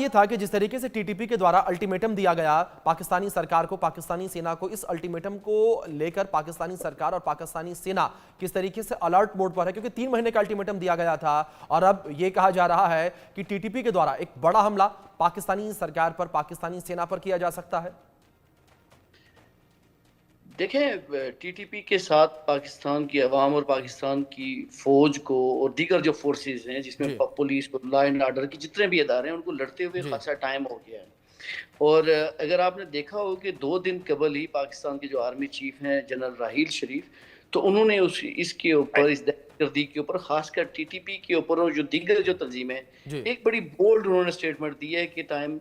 ये था कि जिस तरीके से टीटीपी के द्वारा अल्टीमेटम दिया गया पाकिस्तानी सरकार को, पाकिस्तानी सेना को, इस अल्टीमेटम को लेकर पाकिस्तानी सरकार और पाकिस्तानी सेना किस तरीके से अलर्ट मोड पर है, क्योंकि 3 महीने का अल्टीमेटम दिया गया था और अब यह कहा जा रहा है कि टीटीपी के द्वारा एक बड़ा हमला पाकिस्तानी सरकार पर, पाकिस्तानी सेना पर किया जा सकता है। देखें, टीटीपी के साथ पाकिस्तान की अवाम और पाकिस्तान की फौज को और दीगर जो फोर्सेस हैं, जिसमें पुलिस और लॉ एंड ऑर्डर की जितने भी इदारे हैं, उनको लड़ते हुए खासा टाइम हो गया है। और अगर आपने देखा हो कि 2 दिन कबल ही पाकिस्तान के जो आर्मी चीफ हैं जनरल राहील शरीफ, तो उन्होंने इसके ऊपर, इस दहशतगर्दी के ऊपर, खासकर टीटीपी के ऊपर और जो दीगर जो तंजीमें हैं, एक बड़ी बोल्ड उन्होंने स्टेटमेंट दी है कि टाइम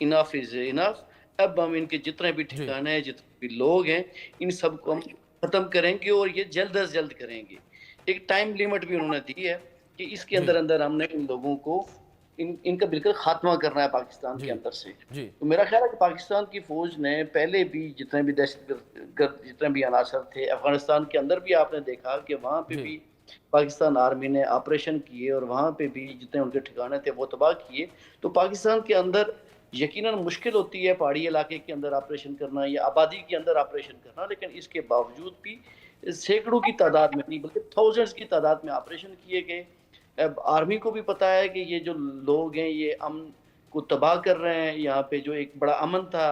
इनफ इज इनफ। अब हम इनके जितने भी ठिकाने हैं, जितने भी लोग हैं, इन सबको हम खत्म करेंगे और ये जल्द अज जल्द करेंगे। एक टाइम लिमिट भी उन्होंने दी है कि इसके अंदर अंदर हमने इन लोगों को इनका बिल्कुल खात्मा करना है पाकिस्तान के अंदर से। तो मेरा ख्याल है कि पाकिस्तान की फौज ने पहले भी जितने भी दहशतगर्द जितने भी अनासर थे, अफगानिस्तान के अंदर भी आपने देखा कि वहां पे भी पाकिस्तान आर्मी ने ऑपरेशन किए और वहां पे भी जितने उनके ठिकाने थे वो तबाह किए। तो पाकिस्तान के अंदर यकीनन मुश्किल होती है पहाड़ी इलाके के अंदर ऑपरेशन करना या आबादी के अंदर ऑपरेशन करना, लेकिन इसके बावजूद भी सैकड़ों की तादाद में नहीं बल्कि थाउजेंड्स की तादाद में ऑपरेशन किए गए। अब आर्मी को भी पता है कि ये जो लोग हैं ये अमन को तबाह कर रहे हैं। यहाँ पे जो एक बड़ा अमन था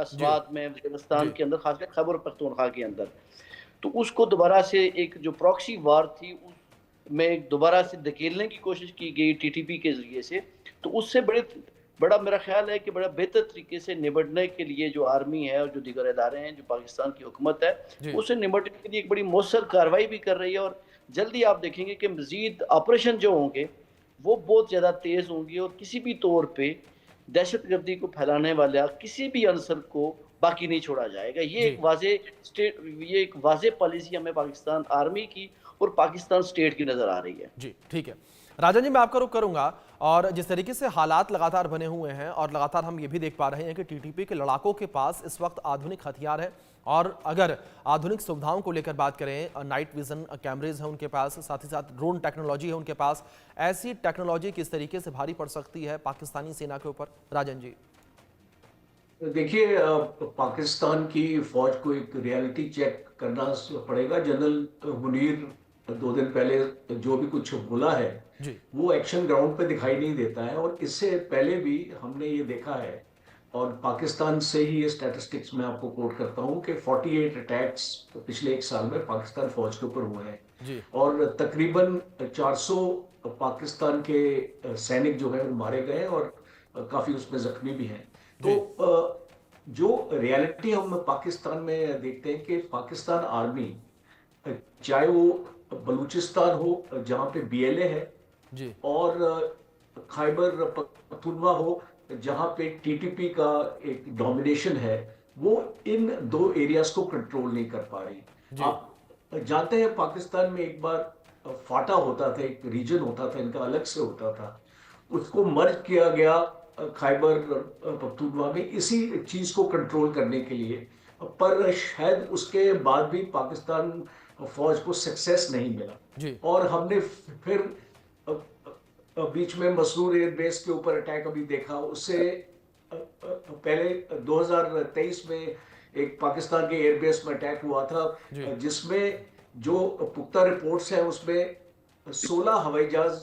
स्वात में, वजीरिस्तान के अंदर, खासकर खैबर पख्तूनख्वा के अंदर, तो उसको दोबारा से एक जो प्रॉक्सी वार थी उसमें दोबारा से धकेलने की कोशिश की गई टीटीपी के जरिए से। तो उससे बड़ा मेरा ख्याल है कि बड़ा बेहतर तरीके से निपटने के लिए जो आर्मी है और जो दीगर इदारे हैं, जो पाकिस्तान की हुकूमत है, उससे निपटने के लिए एक बड़ी मौसर कार्रवाई भी कर रही है। और जल्दी आप देखेंगे कि मजीद ऑपरेशन जो होंगे वो बहुत ज़्यादा तेज़ होंगे और किसी भी तौर पे दहशतगर्दी को फैलाने वाला किसी भी अंसर को बाकी नहीं छोड़ा जाएगा। ये एक वाज़े पॉलिसी हमें पाकिस्तान आर्मी की और पाकिस्तान स्टेट की नज़र आ रही है। जी ठीक है राजन जी, मैं आपका रुख करूंगा। और जिस तरीके से हालात लगातार बने हुए हैं और लगातार हम ये भी देख पा रहे हैं कि टीटीपी के लड़ाकों के पास इस वक्त आधुनिक हथियार है, और अगर आधुनिक सुविधाओं को लेकर बात करें, नाइट विजन कैमरेज हैं उनके पास, साथ ही साथ ड्रोन टेक्नोलॉजी है उनके पास। ऐसी टेक्नोलॉजी किस तरीके से भारी पड़ सकती है पाकिस्तानी सेना के ऊपर, राजन जी? देखिए, पाकिस्तान की फौज को एक रियलिटी चेक करना पड़ेगा। जनरल मुनीर 2 दिन पहले जो भी कुछ बोला है वो एक्शन ग्राउंड पे दिखाई नहीं देता है। और इससे पहले भी हमने ये देखा है, और पाकिस्तान से ही ये स्टैटिस्टिक्स मैं आपको कोट करता हूँ कि 48 अटैक्स पिछले 1 साल में पाकिस्तान फौज के ऊपर हुए हैं और तकरीबन 400 पाकिस्तान के सैनिक जो है मारे गए और काफी उसमें जख्मी भी हैं। तो जो रियलिटी हम पाकिस्तान में देखते हैं कि पाकिस्तान आर्मी, चाहे वो बलूचिस्तान हो जहां पे बीएलए है और खैबर पख्तूनख्वा हो जहां पे टीटीपी का एक डोमिनेशन है, वो इन 2 एरियाज को कंट्रोल नहीं कर पा रही। आप जानते हैं पाकिस्तान में एक बार फाटा होता था, एक रीजन होता था इनका, अलग से होता था, उसको मर्ज किया गया खैबर पख्तूनख्वा में इसी चीज को कंट्रोल करने के लिए। पर शायद उसके बाद भी पाकिस्तान फौज को सक्सेस नहीं मिला और हमने फिर बीच में मसरूर एयरबेस के ऊपर अटैक अभी देखा। उससे पहले 2023 में एक पाकिस्तान के एयरबेस में अटैक हुआ था जिसमें जो पुख्ता रिपोर्ट्स हैं उसमें 16 हवाई जहाज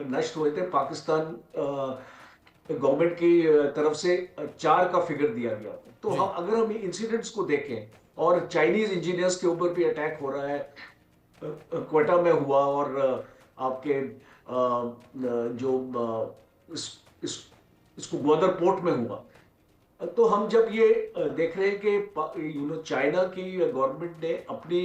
नष्ट हुए थे। पाकिस्तान गवर्नमेंट की तरफ से 4 का फिगर दिया गया। तो अगर हम इंसिडेंट्स को देखें, और चाइनीज इंजीनियर्स के ऊपर भी अटैक हो रहा है, क्वेटा में हुआ और आपके जो इसको ग्वादर पोर्ट में हुआ। तो हम जब ये देख रहे हैं कि चाइना की गवर्नमेंट ने अपनी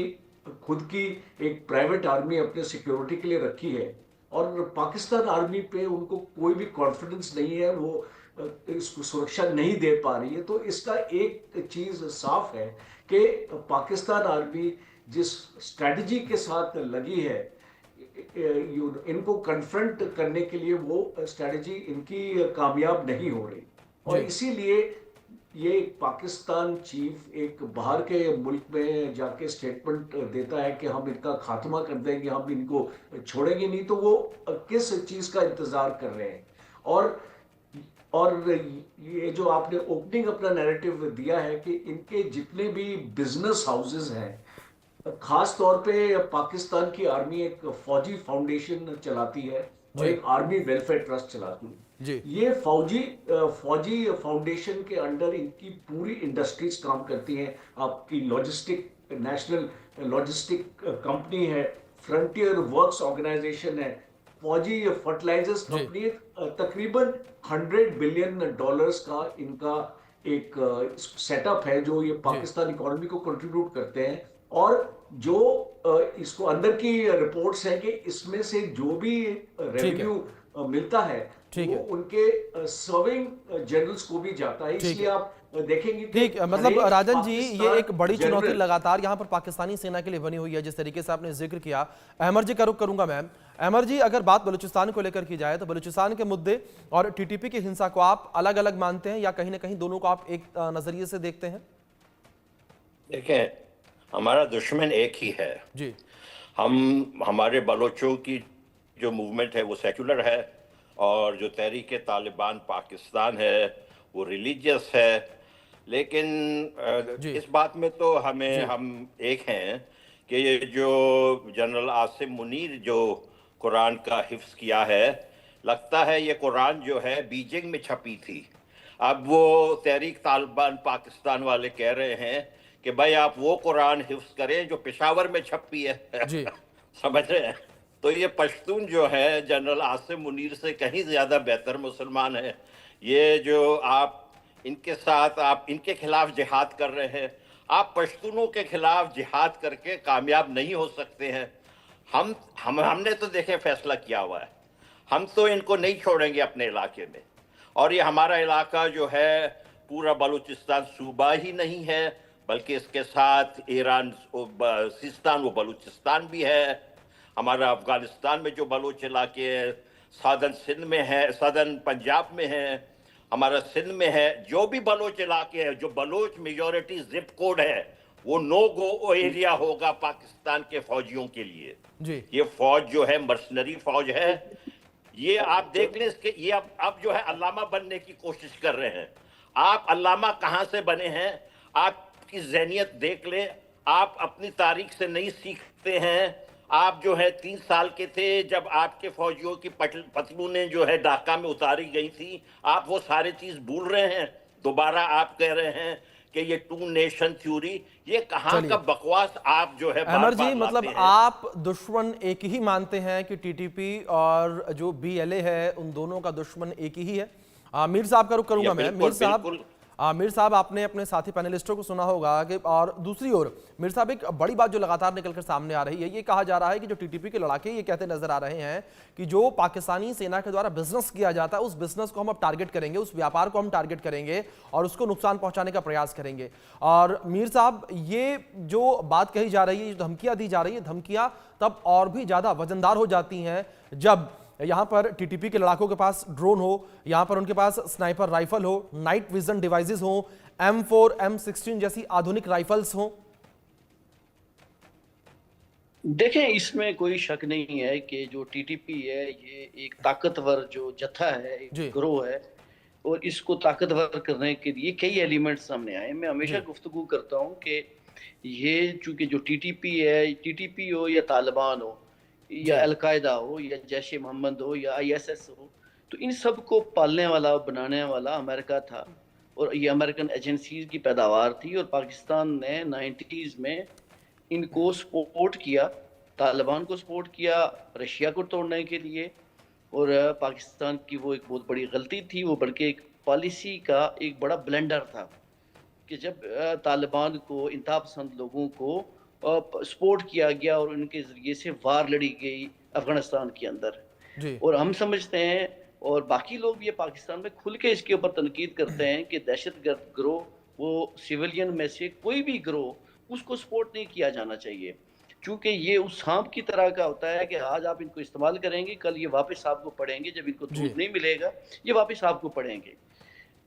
खुद की एक प्राइवेट आर्मी अपने सिक्योरिटी के लिए रखी है और पाकिस्तान आर्मी पे उनको कोई भी कॉन्फिडेंस नहीं है, वो इसको सुरक्षा नहीं दे पा रही है। तो इसका एक चीज साफ है कि पाकिस्तान आर्मी जिस स्ट्रेटजी के साथ लगी है, इनको कन्फ्रंट करने के लिए वो स्ट्रेटजी इनकी कामयाब नहीं हो रही। और इसीलिए ये पाकिस्तान चीफ एक बाहर के मुल्क में जाके स्टेटमेंट देता है कि हम इनका खात्मा कर देंगे, हम इनको छोड़ेंगे नहीं। तो वो किस चीज का इंतजार कर रहे हैं? और ये जो आपने ओपनिंग अपना नैरेटिव दिया है कि इनके जितने भी बिजनेस हाउसेस हैं, खास तौर पे पाकिस्तान की आर्मी एक फौजी फाउंडेशन चलाती है और जी एक आर्मी वेलफेयर ट्रस्ट चलाती है। जी ये फौजी फाउंडेशन के अंडर इनकी पूरी इंडस्ट्रीज काम करती हैं। आपकी लॉजिस्टिक नेशनल लॉजिस्टिक कंपनी है, फ्रंटियर वर्क्स ऑर्गेनाइजेशन है, फौजी फर्टिलाइजर्स जी कंपनी है। तकरीबन $100 बिलियन का इनका एक सेटअप है जो ये जी पाकिस्तान इकोनॉमी को कंट्रीब्यूट करते हैं। और जो इसको अंदर की रिपोर्ट्स हैं कि इसमें से जो भी ठीक है रेवेन्यू मिलता है ठीक वो है उनके सर्विंग जनरल्स को भी जाता है। ठीक इसलिए है आप देखेंगे कि ठीक है, हर मतलब एक राजन जी, ये पाकिस्तान एक बड़ी चुनौती जनरल। लगातार यहाँ पर पाकिस्तानी सेना के लिए बनी हुई है, जिस तरीके से आपने जिक्र किया। अहमर जी का रुख करूंगा मैं। अहमर जी, अगर बात बलूचिस्तान को लेकर की जाए तो बलूचिस्तान के मुद्दे और टीटीपी की हिंसा को आप अलग अलग मानते हैं या कहीं ना कहीं दोनों को आप एक नजरिए से देखते हैं? देखें, हमारा दुश्मन एक ही है। जी हमारे बलोचों की जो मूवमेंट है वो सेकुलर है, और जो तहरीक तालिबान पाकिस्तान है वो रिलीजियस है। लेकिन जी इस बात में तो हम जी एक हैं कि ये जो जनरल आसिम मुनीर जो कुरान का हिफ्स किया है, लगता है ये कुरान जो है बीजिंग में छपी थी। अब वो तहरीक तालिबान पाकिस्तान वाले कह रहे हैं कि भाई आप वो कुरान हिफ्स करें जो पेशावर में छपी है। जी समझ रहे हैं? तो ये पश्तून जो है जनरल आसिम मुनीर से कहीं ज्यादा बेहतर मुसलमान है। ये जो आप इनके साथ आप इनके खिलाफ जिहाद कर रहे हैं, आप पश्तूनों के खिलाफ जिहाद करके कामयाब नहीं हो सकते हैं। हमने तो देखे फैसला किया हुआ है, हम तो इनको नहीं छोड़ेंगे अपने इलाके में। और ये हमारा इलाका जो है पूरा बलूचिस्तान सूबा ही नहीं है, बल्कि इसके साथ ईरान सिस्तान वो बलूचिस्तान भी है। हमारा अफगानिस्तान में जो बलूच इलाके हैं, सादन सिंध में है, सादन पंजाब में है, हमारा सिंध में है। जो भी बलोच इलाके हैं, जो बलोच मेजॉरिटी जिप कोड है, वो नो गो एरिया होगा पाकिस्तान के फौजियों के लिए। जी ये फौज जो है मर्सनरी फौज है। ये आप देख लें, इसके ये अब जो है अल्लामा बनने की कोशिश कर रहे हैं। आप अल्लामा कहां से बने हैं? आपकी ज़हनियत देख ले। आप अपनी तारीख से नहीं सीखते हैं। आप जो है 3 साल के थे जब आपके फौजियों की पतलूनें जो है ढाका में उतारी गई थी। आप वो सारी चीज भूल रहे हैं। दोबारा आप कह रहे हैं कि ये 2 नेशन थ्योरी, ये कहां का चलिए बकवास आप जो है अहमर बार जी, बार मतलब लाते हैं। आप दुश्मन एक ही मानते हैं कि टीटीपी और जो बीएलए है उन दोनों का दुश्मन एक ही है। मीर साहब का रुख करूंगा मैं। बिल्कुल बिल्कुल। मीर साहब, आपने अपने साथी पैनलिस्टों को सुना होगा कि, और दूसरी ओर मीर साहब, एक बड़ी बात जो लगातार निकलकर सामने आ रही है, ये कहा जा रहा है कि जो टीटीपी के लड़ाके ये कहते नजर आ रहे हैं कि जो पाकिस्तानी सेना के द्वारा बिजनेस किया जाता है उस बिजनेस को हम अब टारगेट करेंगे, उस व्यापार को हम टारगेट करेंगे और उसको नुकसान पहुंचाने का प्रयास करेंगे। और मीर साहब, ये जो बात कही जा रही है, जो धमकियां दी जा रही है, धमकियां तब और भी ज्यादा वजनदार हो जाती हैं जब यहां पर टीटीपी के लड़ाकों के पास ड्रोन हो, यहां पर उनके पास स्नाइपर राइफल हो, नाइट विजन डिवाइसेस हो, M4 M16 जैसी आधुनिक राइफल्स हो। देखें, इसमें कोई शक नहीं है कि जो टीटीपी है ये एक ताकतवर जो जत्था है, एक जी गिरोह है, और इसको ताकतवर करने के लिए कई एलिमेंट्स सामने आए। मैं हमेशा जी गुफ्तगू करता हूं कि ये चूंकि जो टीटीपी है, टीटीपी हो या तालिबान हो या जी अलकायदा हो या जैश ए मोहम्मद हो या ISS हो, तो इन सब को पालने वाला बनाने वाला अमेरिका था, और ये अमेरिकन एजेंसीज की पैदावार थी। और पाकिस्तान ने 90s में इनको सपोर्ट किया, तालिबान को सपोर्ट किया रशिया को तोड़ने के लिए। और पाकिस्तान की वो एक बहुत बड़ी गलती थी, वो बल्कि एक पॉलिसी का एक बड़ा ब्लेंडर था कि जब तालिबान को, इंतहा पसंद लोगों को सपोर्ट किया गया और उनके जरिए से वार लड़ी गई अफगानिस्तान के अंदर। जी और हम समझते हैं, और बाकी लोग भी ये पाकिस्तान में खुल के इसके ऊपर तनकीद करते हैं कि दहशतगर्द गिरोह, वो सिविलियन में से कोई भी गिरोह, उसको सपोर्ट नहीं किया जाना चाहिए। क्योंकि ये उस सांप की तरह का होता है कि आज आप इनको इस्तेमाल करेंगे, कल ये वापस आपको पड़ेंगे। जब इनको जी दूध नहीं मिलेगा, ये वापस आपको पड़ेंगे।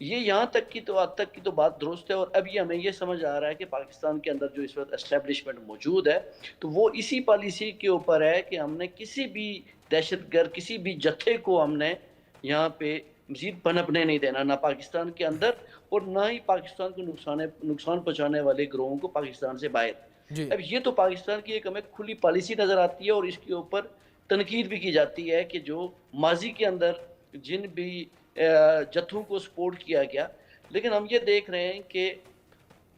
ये यहाँ तक की तो आज तक की तो बात दुरुस्त है। और अब ये हमें ये समझ आ रहा है कि पाकिस्तान के अंदर जो इस वक्त एस्टेब्लिशमेंट मौजूद है, तो वो इसी पॉलिसी के ऊपर है कि हमने किसी भी दहशतगर्द, किसी भी जत्थे को हमने यहाँ पे मजीद पनपने नहीं देना, ना पाकिस्तान के अंदर और ना ही पाकिस्तान को नुकसान पहुंचाने वाले गिरोहों को पाकिस्तान से बाहर। अब ये तो पाकिस्तान की एक हमें खुली पॉलिसी नजर आती है और इसके ऊपर तनकीद भी की जाती है कि जो माजी के अंदर जिन भी जत्थों को सपोर्ट किया गया, लेकिन हम ये देख रहे हैं कि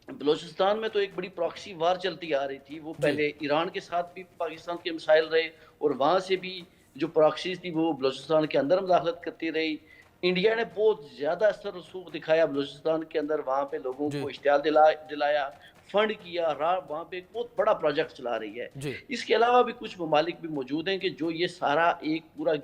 बलूचिस्तान में तो एक बड़ी प्रॉक्सी वार चलती आ रही थी। वो पहले ईरान के साथ भी पाकिस्तान के मसाइल रहे और वहाँ से भी जो प्रॉक्सीज थी वो बलूचिस्तान के अंदर मुदाखलत करती रही। इंडिया ने बहुत ज़्यादा असर रसूख दिखाया बलूचिस्तान के अंदर, वहाँ पे लोगों को इश्तियाल दिलाया, फंड किया, वहाँ पे एक बहुत बड़ा प्रोजेक्ट चला रही है। इसके अलावा भी कुछ ममालिक भी मौजूद हैं कि जो ये सारा एक पूरा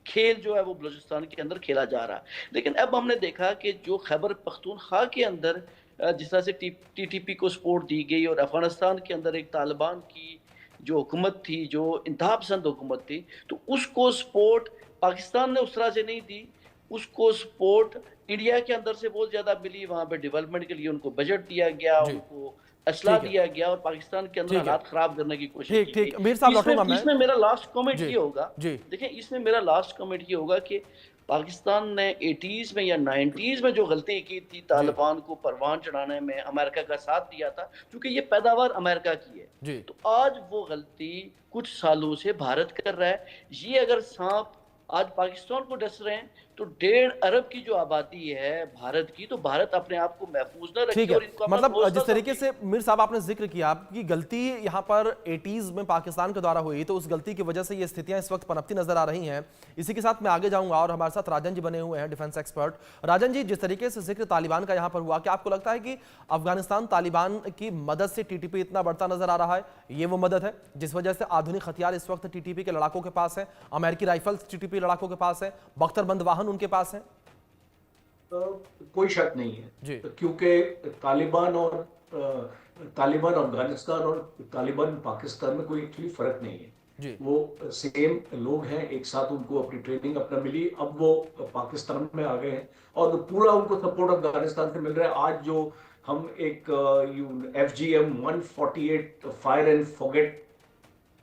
खेल जो है वो बलूचिस्तान के अंदर खेला जा रहा है। लेकिन अब हमने देखा कि जो खैबर पख्तूनख्वा के अंदर जिस तरह से टीटीपी को सपोर्ट दी गई और अफगानिस्तान के अंदर एक तालिबान की जो हुकूमत थी, जो इंतहा पसंद हुकूमत थी, तो उसको सपोर्ट पाकिस्तान ने उस तरह से नहीं दी। उसको सपोर्ट इंडिया के अंदर से बहुत ज्यादा मिली। वहां पे डेवलपमेंट के लिए उनको बजट दिया गया, उनको असला दिया गया और पाकिस्तान के अंदर हालात खराब करने की कोशिश की गई। इसमें मेरा लास्ट कमेंट ये होगा, देखिए इसमें मेरा लास्ट कमेंट ये होगा कि पाकिस्तान ने 80s में या 90s में जो गलती की थी तालिबान को परवान चढ़ाने में, अमेरिका का साथ दिया था, क्योंकि ये पैदावार अमेरिका की है, तो आज वो गलती कुछ सालों से भारत कर रहा है। ये अगर सांप आज पाकिस्तान को डस रहे हैं तो 1.5 अरब की जो आबादी है भारत की, तो भारत अपने आप को महफूज न रखे और इनको मतलब जिस तरीके से मीर साहब आपने जिक्र किया कि गलती यहाँ पर 80s में पाकिस्तान के द्वारा हुई, तो उस गलती की वजह से ये स्थितियां इस वक्त पनपती नजर आ रही हैं। इसी के साथ मैं आगे जाऊंगा और हमारे साथ राजन जी बने हुए हैं, डिफेंस एक्सपर्ट। राजन जी, जिस तरीके से जिक्र तालिबान का यहाँ पर हुआ, क्या आपको लगता है कि अफगानिस्तान तालिबान की मदद से टीटीपी इतना बढ़ता नजर आ रहा है? ये वो मदद है जिस वजह से आधुनिक हथियार इस वक्त टीटीपी के लड़ाकों के पास है, अमेरिकी राइफल्स टीटीपी लड़ाकों के पास है, बख्तरबंद वाहन उनके पास है? कोई शक नहीं है, क्योंकि तालिबान अफगानिस्तान और तालिबान पाकिस्तान में कोई एक्चुअली फर्क नहीं है। वो सेम लोग हैं, एक साथ उनको अपनी ट्रेनिंग अपना मिली, अब वो पाकिस्तान में आ गए हैं और पूरा उनको सपोर्ट अफगानिस्तान से मिल रहा है। आज जो हम एक FGM 148 fire and forget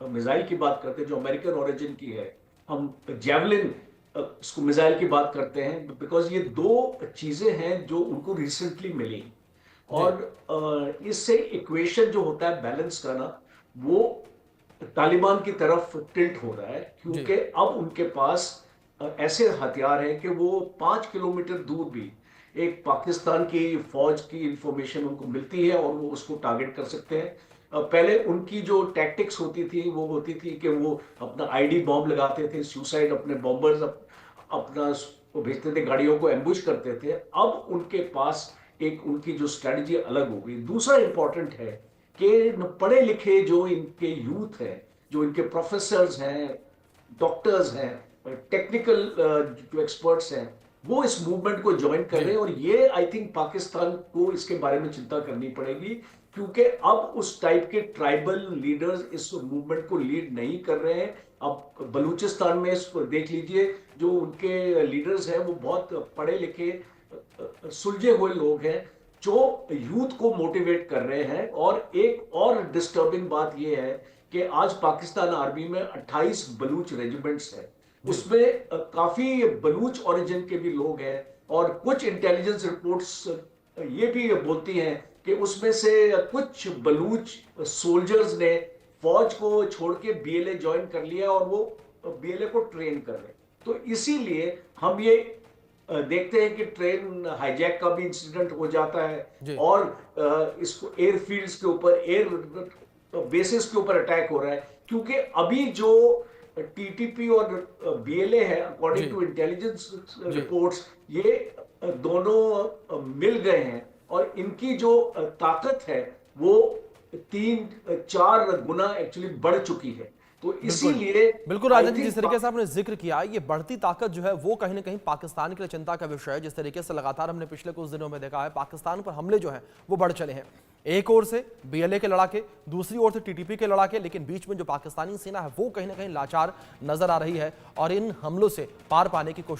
missile की बात करते हैं जो अमेरिकन ओरिजिन की है, हम जेवलिन इसको मिसाइल की बात करते हैं, बिकॉज ये दो चीजें हैं जो उनको रिसेंटली मिली और इससे इक्वेशन जो होता है बैलेंस करना वो तालिबान की तरफ टिल्ट हो रहा है, क्योंकि अब उनके पास ऐसे हथियार हैं कि वो 5 किलोमीटर दूर भी एक पाकिस्तान की फौज की इंफॉर्मेशन उनको मिलती है और वो उसको टारगेट कर सकते हैं। पहले उनकी जो टैक्टिक्स होती थी वो होती थी कि वो अपना आईडी बॉम्ब लगाते थे, सुसाइड, अपने बॉम्बर्स अपना भेजते थे, गाड़ियों को एम्बुश करते थे। अब उनके पास एक उनकी जो स्ट्रेटजी अलग हो गई। दूसरा इंपॉर्टेंट है कि पढ़े लिखे जो इनके यूथ है, जो इनके प्रोफेसर्स हैं, डॉक्टर्स हैं, टेक्निकल जो एक्सपर्ट्स हैं, वो इस मूवमेंट को ज्वाइन कर रहे हैं और ये आई थिंक पाकिस्तान को इसके बारे में चिंता करनी पड़ेगी, क्योंकि अब उस टाइप के ट्राइबल लीडर्स इस मूवमेंट को लीड नहीं कर रहे हैं। अब बलूचिस्तान में देख लीजिए, जो उनके लीडर्स हैं वो बहुत पढ़े लिखे सुलझे हुए लोग हैं जो यूथ को मोटिवेट कर रहे हैं। और एक और डिस्टर्बिंग बात यह है कि आज पाकिस्तान आर्मी में 28 बलूच रेजिमेंट्स हैं, उसमें काफी बलूच ओरिजिन के भी लोग हैं और कुछ इंटेलिजेंस रिपोर्ट्स ये भी बोलती हैं कि उसमें से कुछ बलूच सोल्जर्स ने फौज को छोड़ के BLA ज्वाइन कर लिया और वो BLA को ट्रेन कर रहे हैं। तो इसीलिए हम ये देखते हैं कि ट्रेन हाईजैक का भी इंसिडेंट हो जाता है और इसको एयरफील्ड्स के ऊपर, एयर बेसिस के ऊपर अटैक हो रहा है, क्योंकि अभी जो TTP और BLA है, अकॉर्डिंग टू इंटेलिजेंस रिपोर्ट्स, ये दोनों मिल गए हैं और इनकी जो ताकत है वो 3-4 गुना एक्चुअली बढ़ चुकी है। तो इसीलिए बिल्कुल राजन जी, जिस तरीके से आपने जिक्र किया, ये बढ़ती ताकत जो है वो कहीं ना कहीं पाकिस्तान के लिए चिंता का विषय है। जिस तरीके से लगातार हमने पिछले कुछ दिनों में देखा है पाकिस्तान पर हमले जो हैं वो बढ़ चले हैं। एक ओर से BLA के लड़ाके, दूसरी ओर से TTP के लड़ाके, लेकिन बीच में जो पाकिस्तानी सेना है वो कहीं ना कहीं लाचार नजर आ रही है और इन हमलों से पार पाने की कोशिश